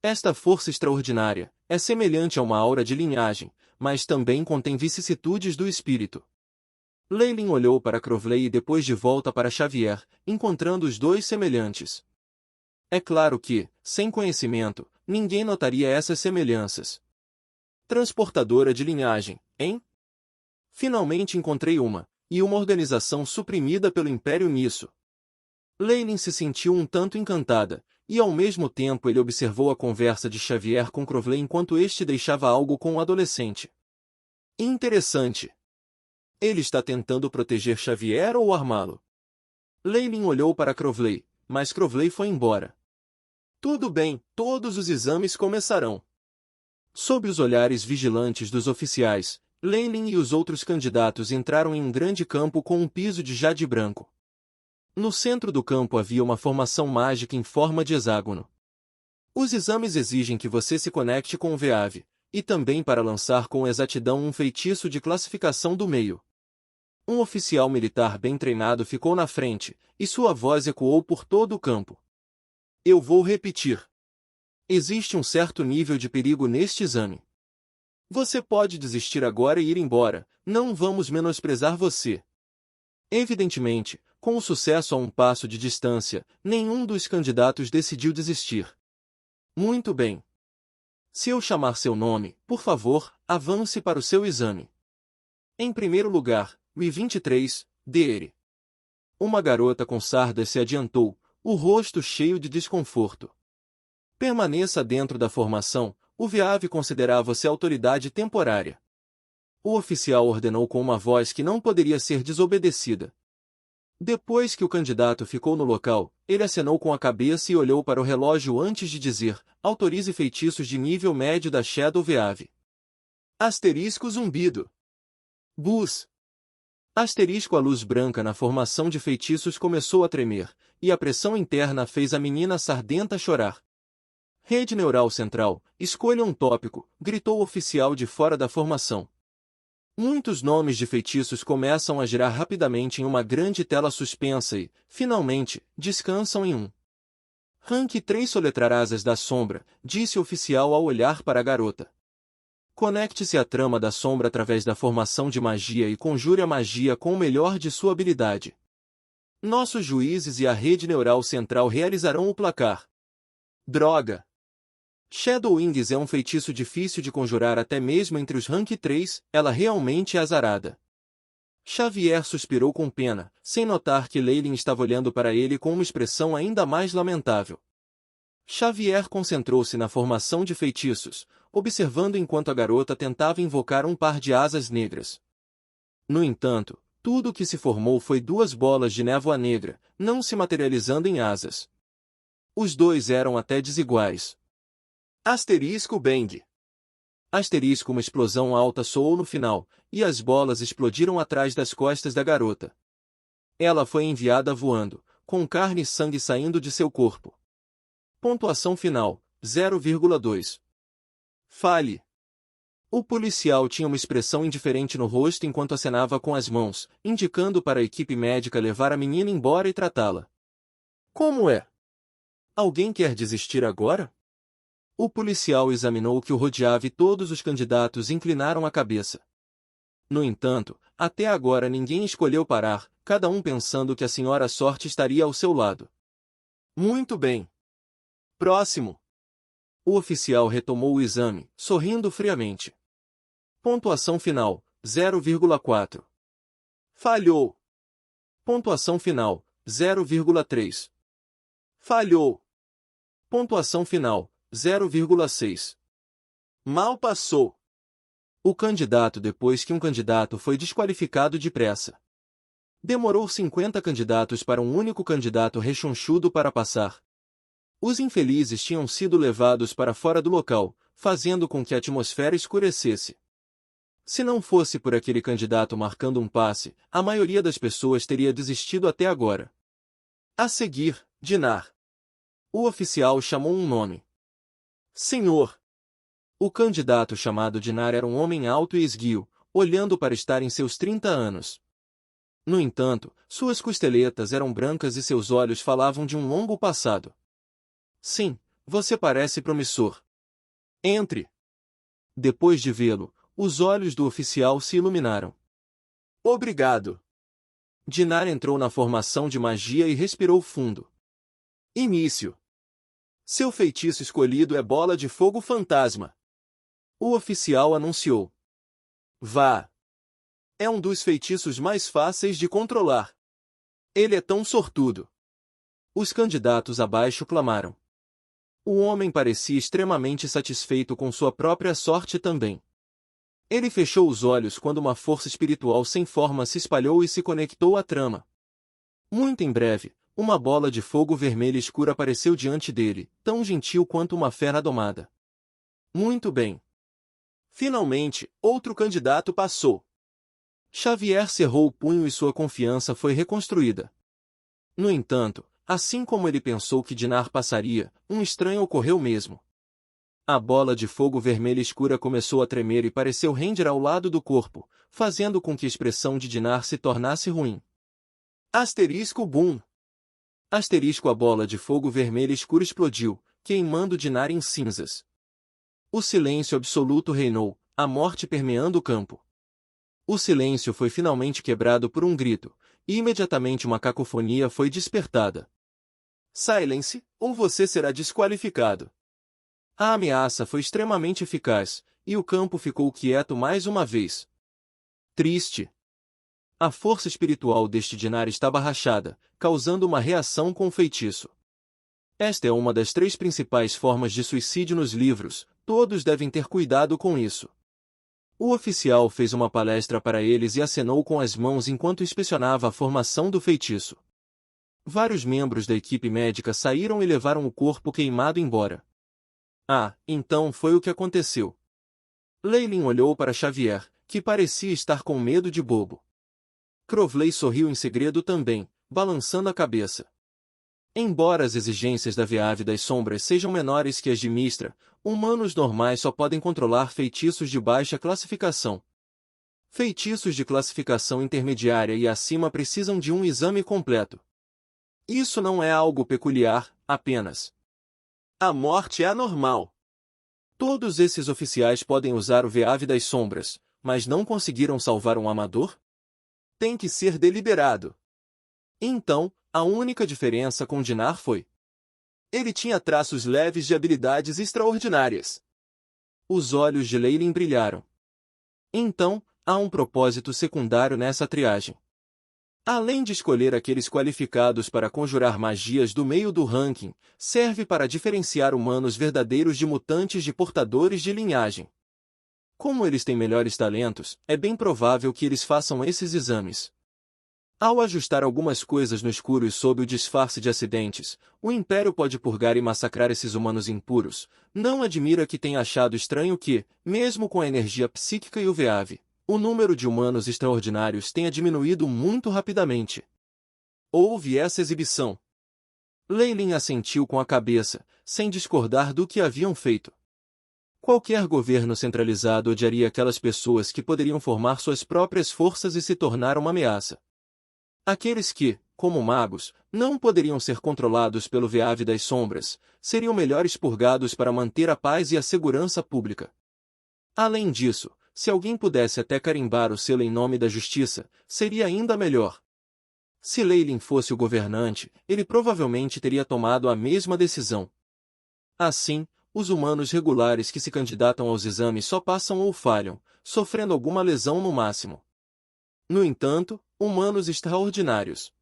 Esta força extraordinária é semelhante a uma aura de linhagem, mas também contém vicissitudes do espírito. Leyland olhou para Crowley e depois de volta para Xavier, encontrando os dois semelhantes. É claro que, sem conhecimento, ninguém notaria essas semelhanças. Transportadora de linhagem, hein? Finalmente encontrei uma, e uma organização suprimida pelo Império nisso. Leyland se sentiu um tanto encantada, e ao mesmo tempo ele observou a conversa de Xavier com Crowley enquanto este deixava algo com o adolescente. Interessante. Ele está tentando proteger Xavier ou armá-lo? Leyland olhou para Crowley, mas Crowley foi embora. Tudo bem, todos os exames começarão. Sob os olhares vigilantes dos oficiais, Leyland e os outros candidatos entraram em um grande campo com um piso de jade branco. No centro do campo havia uma formação mágica em forma de hexágono. Os exames exigem que você se conecte com o VAV, e também para lançar com exatidão um feitiço de classificação do meio. Um oficial militar bem treinado ficou na frente, e sua voz ecoou por todo o campo. Eu vou repetir. Existe um certo nível de perigo neste exame. Você pode desistir agora e ir embora, não vamos menosprezar você. Evidentemente, com o sucesso a um passo de distância, nenhum dos candidatos decidiu desistir. Muito bem. Se eu chamar seu nome, por favor, avance para o seu exame. Em primeiro lugar, I-23, Dr. Uma garota com sardas se adiantou, o rosto cheio de desconforto. Permaneça dentro da formação, o VAV considerava você autoridade temporária. O oficial ordenou com uma voz que não poderia ser desobedecida. Depois que o candidato ficou no local, ele acenou com a cabeça e olhou para o relógio antes de dizer, autorize feitiços de nível médio da Shadow VAV. Asterisco zumbido. Buzz. Asterisco a luz branca na formação de feitiços começou a tremer, e a pressão interna fez a menina sardenta chorar. Rede neural central, escolha um tópico, gritou o oficial de fora da formação. Muitos nomes de feitiços começam a girar rapidamente em uma grande tela suspensa e, finalmente, descansam em um. Rank 3 soletrar asas da sombra, disse o oficial ao olhar para a garota. Conecte-se à trama da sombra através da formação de magia e conjure a magia com o melhor de sua habilidade. Nossos juízes e a rede neural central realizarão o placar. Droga! Shadow Wings é um feitiço difícil de conjurar até mesmo entre os Rank 3, ela realmente é azarada. Xavier suspirou com pena, sem notar que Leyland estava olhando para ele com uma expressão ainda mais lamentável. Xavier concentrou-se na formação de feitiços, observando enquanto a garota tentava invocar um par de asas negras. No entanto, tudo o que se formou foi duas bolas de névoa negra, não se materializando em asas. Os dois eram até desiguais. Asterisco bang. Asterisco uma explosão alta soou no final, e as bolas explodiram atrás das costas da garota. Ela foi enviada voando, com carne e sangue saindo de seu corpo. Pontuação final, 0,2. Fale. O policial tinha uma expressão indiferente no rosto enquanto acenava com as mãos, indicando para a equipe médica levar a menina embora e tratá-la. Como é? Alguém quer desistir agora? O policial examinou o que o rodeava e todos os candidatos inclinaram a cabeça. No entanto, até agora ninguém escolheu parar, cada um pensando que a senhora Sorte estaria ao seu lado. Muito bem. Próximo. O oficial retomou o exame, sorrindo friamente. Pontuação final, 0,4. Falhou. Pontuação final, 0,3. Falhou. Pontuação final, 0,6. Mal passou. O candidato depois que um candidato foi desqualificado depressa. Demorou 50 candidatos para um único candidato rechonchudo para passar. Os infelizes tinham sido levados para fora do local, fazendo com que a atmosfera escurecesse. Se não fosse por aquele candidato marcando um passe, a maioria das pessoas teria desistido até agora. A seguir, Dinar. O oficial chamou um nome. Senhor. O candidato chamado Dinar era um homem alto e esguio, olhando para estar em seus 30 anos. No entanto, suas costeletas eram brancas e seus olhos falavam de um longo passado. Sim, Você parece promissor. Entre. Depois de vê-lo, os olhos do oficial se iluminaram. Obrigado. Dinar entrou na formação de magia e respirou fundo. Início. Seu feitiço escolhido é Bola de Fogo Fantasma. O oficial anunciou. Vá. É um dos feitiços mais fáceis de controlar. Ele é tão sortudo. Os candidatos abaixo clamaram. O homem parecia extremamente satisfeito com sua própria sorte também. Ele fechou os olhos quando uma força espiritual sem forma se espalhou e se conectou à trama. Muito em breve, uma bola de fogo vermelha escura apareceu diante dele, tão gentil quanto uma fera domada. Muito bem. Finalmente, outro candidato passou. Xavier cerrou o punho e sua confiança foi reconstruída. No entanto, assim como ele pensou que Dinar passaria, um estranho ocorreu mesmo. A bola de fogo vermelha escura começou a tremer e pareceu render ao lado do corpo, fazendo com que a expressão de Dinar se tornasse ruim. Asterisco boom. Asterisco a bola de fogo vermelha escura explodiu, queimando Dinar em cinzas. O silêncio absoluto reinou, a morte permeando o campo. O silêncio foi finalmente quebrado por um grito, e imediatamente uma cacofonia foi despertada. Silence, ou você será desqualificado. A ameaça foi extremamente eficaz, e o campo ficou quieto mais uma vez. Triste. A força espiritual deste Dinar estava rachada, causando uma reação com o feitiço. Esta é uma das 3 principais formas de suicídio nos livros, todos devem ter cuidado com isso. O oficial fez uma palestra para eles e acenou com as mãos enquanto inspecionava a formação do feitiço. Vários membros da equipe médica saíram e levaram o corpo queimado embora. Ah, então foi o que aconteceu. Leylin olhou para Xavier, que parecia estar com medo de bobo. Crowley sorriu em segredo também, balançando a cabeça. Embora as exigências da Veave das Sombras sejam menores que as de Mystra, humanos normais só podem controlar feitiços de baixa classificação. Feitiços de classificação intermediária e acima precisam de um exame completo. Isso não é algo peculiar, apenas. A morte é anormal. Todos esses oficiais podem usar o Veave das Sombras, mas não conseguiram salvar um amador? Tem que ser deliberado. Então, a única diferença com Dinar foi: ele tinha traços leves de habilidades extraordinárias. Os olhos de Leylin brilharam. Então, há um propósito secundário nessa triagem. Além de escolher aqueles qualificados para conjurar magias do meio do ranking, serve para diferenciar humanos verdadeiros de mutantes de portadores de linhagem. Como eles têm melhores talentos, é bem provável que eles façam esses exames. Ao ajustar algumas coisas no escuro e sob o disfarce de acidentes, o Império pode purgar e massacrar esses humanos impuros. Não admira que tenha achado estranho que, mesmo com a energia psíquica e o Veave, o número de humanos extraordinários tenha diminuído muito rapidamente. Houve essa exibição. Leylin assentiu com a cabeça, sem discordar do que haviam feito. Qualquer governo centralizado odiaria aquelas pessoas que poderiam formar suas próprias forças e se tornar uma ameaça. Aqueles que, como magos, não poderiam ser controlados pelo Veave das Sombras, seriam melhor expurgados para manter a paz e a segurança pública. Além disso, se alguém pudesse até carimbar o selo em nome da justiça, seria ainda melhor. Se Leylin fosse o governante, ele provavelmente teria tomado a mesma decisão. Assim, os humanos regulares que se candidatam aos exames só passam ou falham, sofrendo alguma lesão no máximo. No entanto, humanos extraordinários.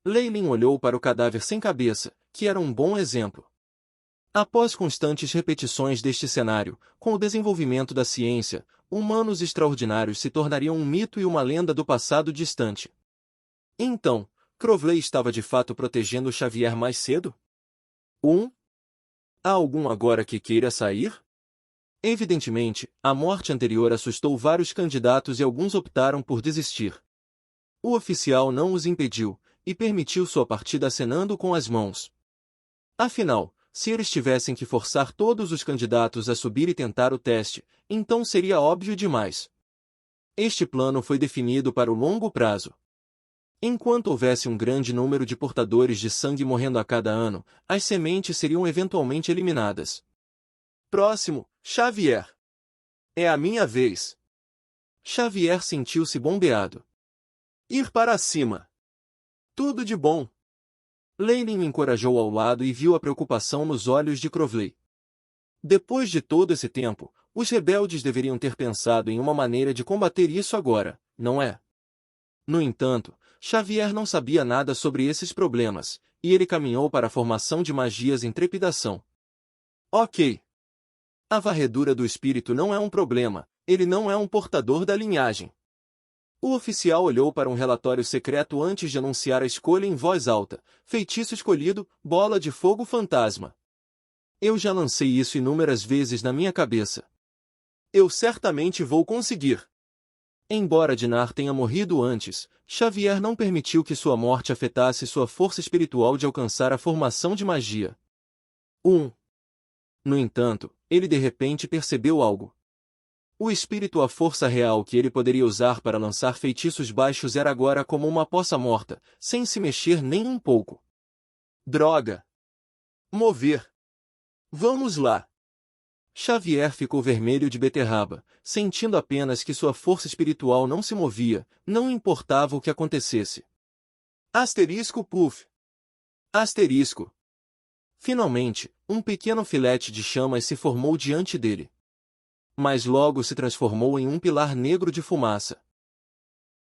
Leylin olhou para o cadáver sem cabeça, que era um bom exemplo. Após constantes repetições deste cenário, com o desenvolvimento da ciência, humanos extraordinários se tornariam um mito e uma lenda do passado distante. Então, Crowley estava de fato protegendo Xavier mais cedo? Há algum agora que queira sair? Evidentemente, a morte anterior assustou vários candidatos e alguns optaram por desistir. O oficial não os impediu, e permitiu sua partida acenando com as mãos. Afinal, se eles tivessem que forçar todos os candidatos a subir e tentar o teste, então seria óbvio demais. Este plano foi definido para o longo prazo. Enquanto houvesse um grande número de portadores de sangue morrendo a cada ano, as sementes seriam eventualmente eliminadas. Próximo, Xavier. É a minha vez. Xavier sentiu-se bombeado. Ir para cima. Tudo de bom. Leyline o encorajou ao lado e viu a preocupação nos olhos de Crowley. Depois de todo esse tempo, os rebeldes deveriam ter pensado em uma maneira de combater isso agora, não é? No entanto, Xavier não sabia nada sobre esses problemas, e ele caminhou para a formação de magias em trepidação. Ok. A varredura do espírito não é um problema, ele não é um portador da linhagem. O oficial olhou para um relatório secreto antes de anunciar a escolha em voz alta. Feitiço escolhido, bola de fogo fantasma. Eu já lancei isso inúmeras vezes na minha cabeça. Eu certamente vou conseguir. Embora Dinar tenha morrido antes, Xavier não permitiu que sua morte afetasse sua força espiritual de alcançar a formação de magia. No entanto, ele de repente percebeu algo. O espírito, a força real que ele poderia usar para lançar feitiços baixos era agora como uma poça morta, sem se mexer nem um pouco. Droga! Mover! Vamos lá! Xavier ficou vermelho de beterraba, sentindo apenas que sua força espiritual não se movia, não importava o que acontecesse. Asterisco puff! Asterisco! Finalmente, um pequeno filete de chamas se formou diante dele. Mas logo se transformou em um pilar negro de fumaça.